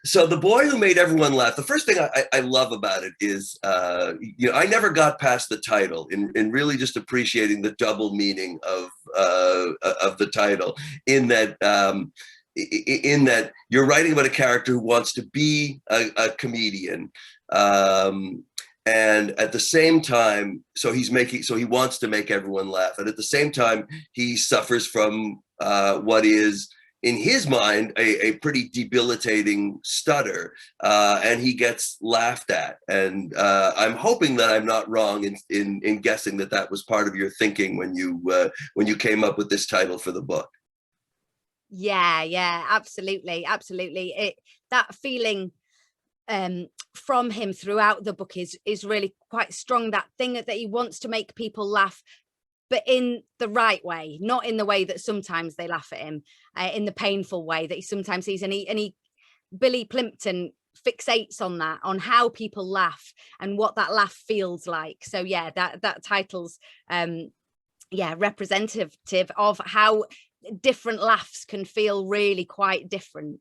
So The Boy Who Made Everyone Laugh, the first thing I love about it is, I never got past the title in really just appreciating the double meaning of the title, in that you're writing about a character who wants to be a comedian. And at the same time, so he wants to make everyone laugh. And at the same time, he suffers from what is, in his mind, a pretty debilitating stutter, and he gets laughed at. And I'm hoping that I'm not wrong in guessing that that was part of your thinking when you came up with this title for the book. Yeah, absolutely. That feeling from him throughout the book is really quite strong. That thing that he wants to make people laugh, but in the right way, not in the way that sometimes they laugh at him, in the painful way that he sometimes sees. And Billy Plimpton fixates on that, on how people laugh and what that laugh feels like. So yeah, that title's representative of how different laughs can feel really quite different.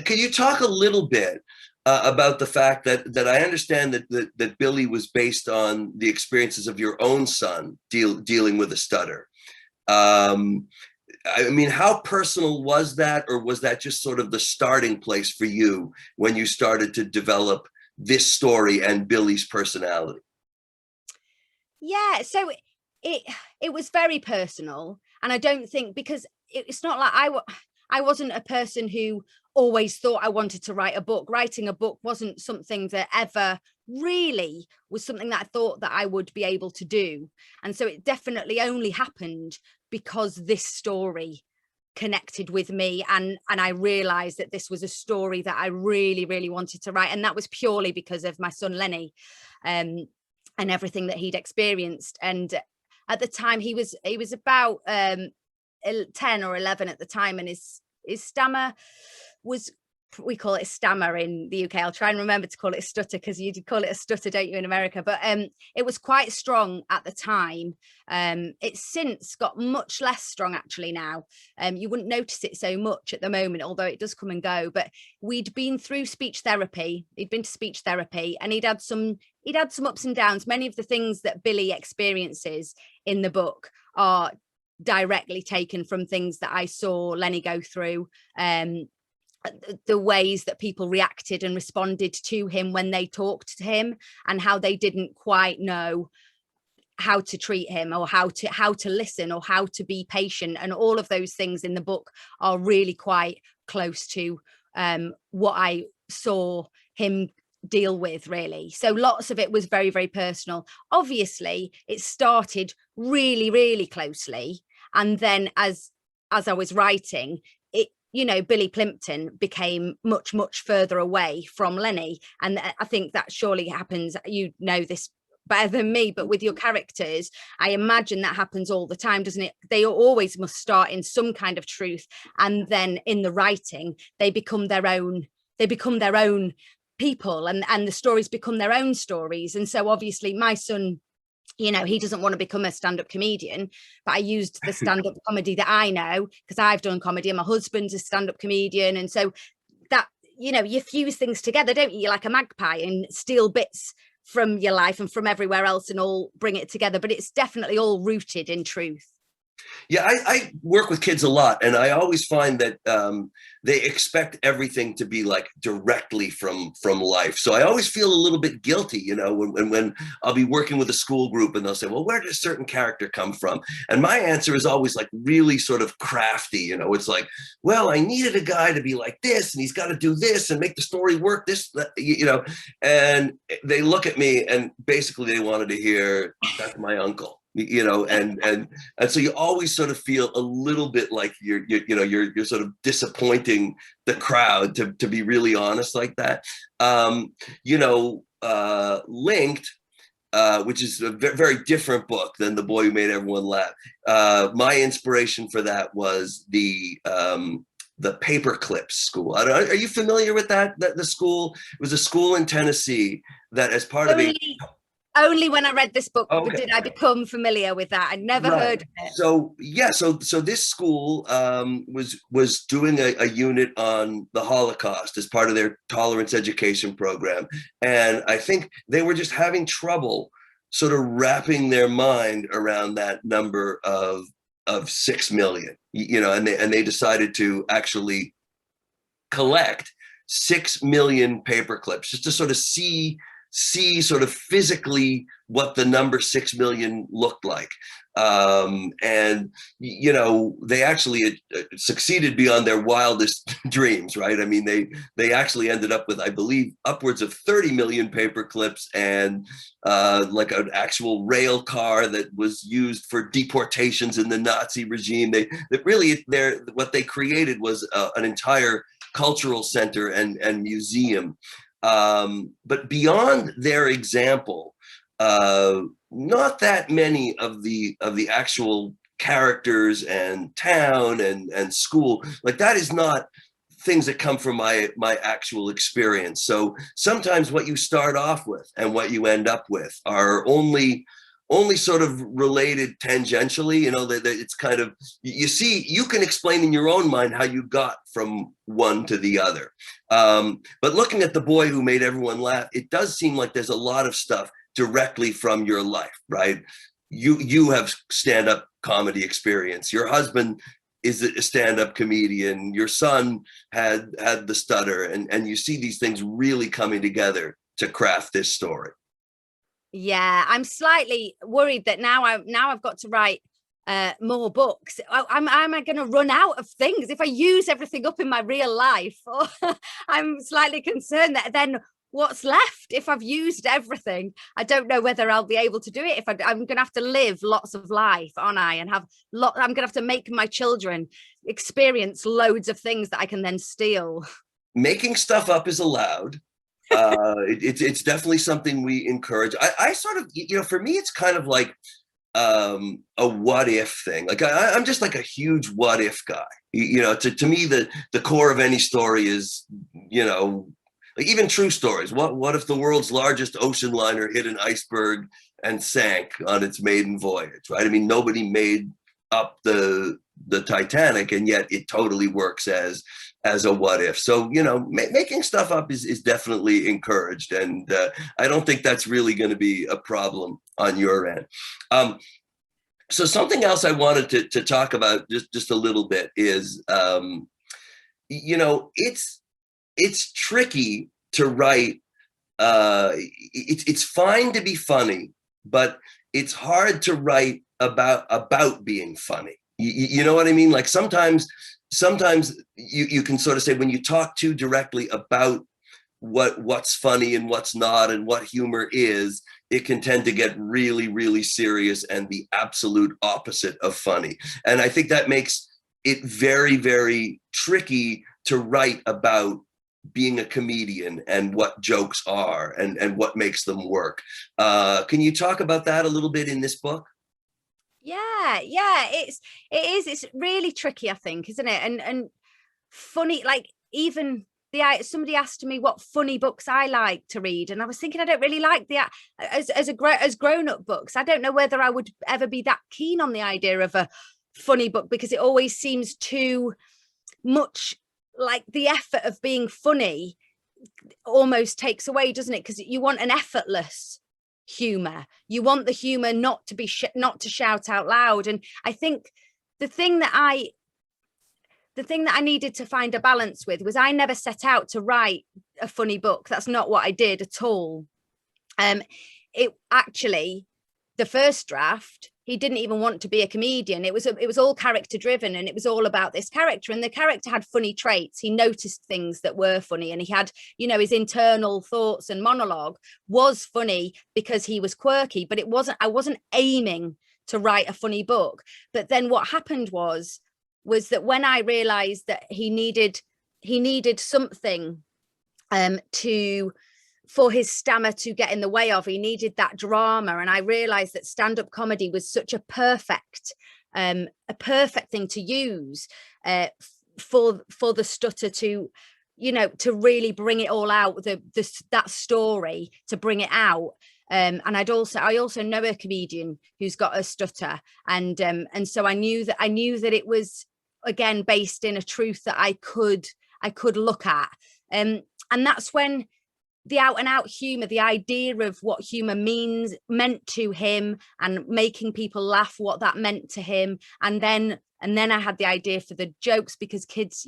Can you talk a little bit about the fact that I understand that Billy was based on the experiences of your own son dealing with a stutter? I mean, how personal was that, or was that just sort of the starting place for you when you started to develop this story and Billy's personality? Yeah, so it was very personal, and I don't think, because it's not like I wasn't a person who always thought I wanted to write a book. Writing a book wasn't something that ever really was something that I thought that I would be able to do. And so it definitely only happened because this story connected with me, and I realized that this was a story that I really, really wanted to write. And that was purely because of my son Lenny, and everything that he'd experienced. And at the time he was about 10 or 11 at the time, and his stammer was, we call it a stammer in the UK. I'll try and remember to call it a stutter, because you call it a stutter, don't you, in America? But it was quite strong at the time. It's since got much less strong actually now. You wouldn't notice it so much at the moment, although it does come and go. But we'd been through speech therapy. He'd been to speech therapy, and he'd had some ups and downs. Many of the things that Billy experiences in the book are directly taken from things that I saw Lenny go through. The ways that people reacted and responded to him when they talked to him, and how they didn't quite know how to treat him, or how to listen, or how to be patient. And all of those things in the book are really quite close to what I saw him deal with, really. So lots of it was very, very personal. Obviously it started really, really closely, and then as I was writing it, Billy Plimpton became much, much further away from Lenny. And I think that surely happens, you know this better than me, but with your characters, I imagine that happens all the time, doesn't it? They always must start in some kind of truth, and then in the writing they become their own people, and the stories become their own stories. And so obviously my son, he doesn't want to become a stand-up comedian, but I used the stand-up comedy that I know, because I've done comedy, and my husband's a stand-up comedian. And so that, you fuse things together, don't you? You're like a magpie, and steal bits from your life and from everywhere else and all bring it together. But it's definitely all rooted in truth. Yeah, I work with kids a lot, and I always find that they expect everything to be like directly from life. So I always feel a little bit guilty, when I'll be working with a school group and they'll say, well, where did a certain character come from? And my answer is always like really sort of crafty. It's like, well, I needed a guy to be like this, and he's got to do this and make the story work this, and they look at me and basically they wanted to hear, that's my uncle. And so you always sort of feel a little bit like you're sort of disappointing the crowd to be really honest like that. Linked, which is a very different book than The Boy Who Made Everyone Laugh. My inspiration for that was the Paperclip School. Are you familiar with that? The school, it was a school in Tennessee that, as part of a Only when I read this book Okay. did I become familiar with that. I'd never Right. heard of it. So yeah, so this school was doing a unit on the Holocaust as part of their tolerance education program, and I think they were just having trouble sort of wrapping their mind around that number of 6 million, you know, and they decided to actually collect 6 million paper clips just to sort of see sort of physically what the number 6 million looked like. And, you know, they actually succeeded beyond their wildest dreams, right? I mean, they actually ended up with, I believe, upwards of 30 million paper clips and like an actual rail car that was used for deportations in the Nazi regime. They really, what they created was an entire cultural center and museum. But beyond their example, not that many of the actual characters and town and school, like that is not things that come from my actual experience. So sometimes what you start off with and what you end up with are only sort of related tangentially, you know, that it's kind of, you see, you can explain in your own mind how you got from one to the other. But looking at The Boy Who Made Everyone Laugh, it does seem like there's a lot of stuff directly from your life, right? You have stand-up comedy experience. Your husband is a stand-up comedian. Your son had the stutter, and you see these things really coming together to craft this story. Yeah, I'm slightly worried that now I've got to write more books. Am I going to run out of things if I use everything up in my real life? Or I'm slightly concerned that then what's left if I've used everything? I don't know whether I'll be able to do it. If I'm going to have to live lots of life, aren't I? And I'm going to have to make my children experience loads of things that I can then steal. Making stuff up is allowed. It's definitely something we encourage. I sort of, you know, for me, it's kind of like a what if thing. Like I'm just like a huge what if guy. You know, to me, the core of any story is, you know, like even true stories. What if the world's largest ocean liner hit an iceberg and sank on its maiden voyage, right? I mean, nobody made up the Titanic, and yet it totally works as a what if. So, you know, making stuff up is definitely encouraged, and I don't think that's really going to be a problem on your end. So something else I wanted to talk about just a little bit is, you know, it's tricky to write. It's fine to be funny, but it's hard to write about being funny. You know what I mean? Like sometimes you can sort of say, when you talk too directly about what's funny and what's not and what humor is, it can tend to get really, really serious and the absolute opposite of funny. And I think that makes it very, very tricky to write about being a comedian and what jokes are and what makes them work. Can you talk about that a little bit in this book? Yeah, it's really tricky, I think, isn't it? And funny, like even somebody asked me what funny books I like to read, and I was thinking I don't really like as grown-up books. I don't know whether I would ever be that keen on the idea of a funny book, because it always seems too much like the effort of being funny almost takes away, doesn't it? Because you want an effortless humor. You want the humor not to be not to shout out loud. And I think the thing that I needed to find a balance with was I never set out to write a funny book. That's not what I did at all. It actually, the first draft, he didn't even want to be a comedian. It was all character driven, and it was all about this character, and the character had funny traits. He noticed things that were funny, and he had, you know, his internal thoughts and monologue was funny because he was quirky, but I wasn't aiming to write a funny book. But then what happened was that when I realized that he needed something for his stammer to get in the way of, he needed that drama, and I realized that stand-up comedy was such a perfect thing to use for the stutter to, you know, to really bring it all out, that story, to bring it out. And I also know a comedian who's got a stutter, and so I knew that it was, again, based in a truth that I could look at, and that's when the out and out humor, the idea of what humor meant to him, and making people laugh, what that meant to him. And then I had the idea for the jokes, because kids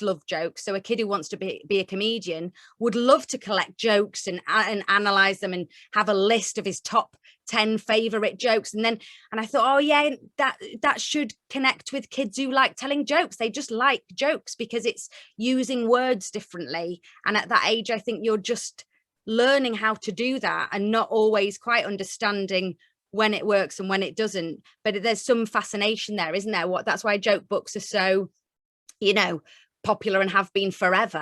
love jokes. So a kid who wants to be a comedian would love to collect jokes and analyze them and have a list of his top 10 favorite jokes. And I thought, oh yeah, that should connect with kids who like telling jokes. They just like jokes because it's using words differently. And at that age, I think you're just learning how to do that and not always quite understanding when it works and when it doesn't. But there's some fascination there, isn't there? That's why joke books are so, popular and have been forever.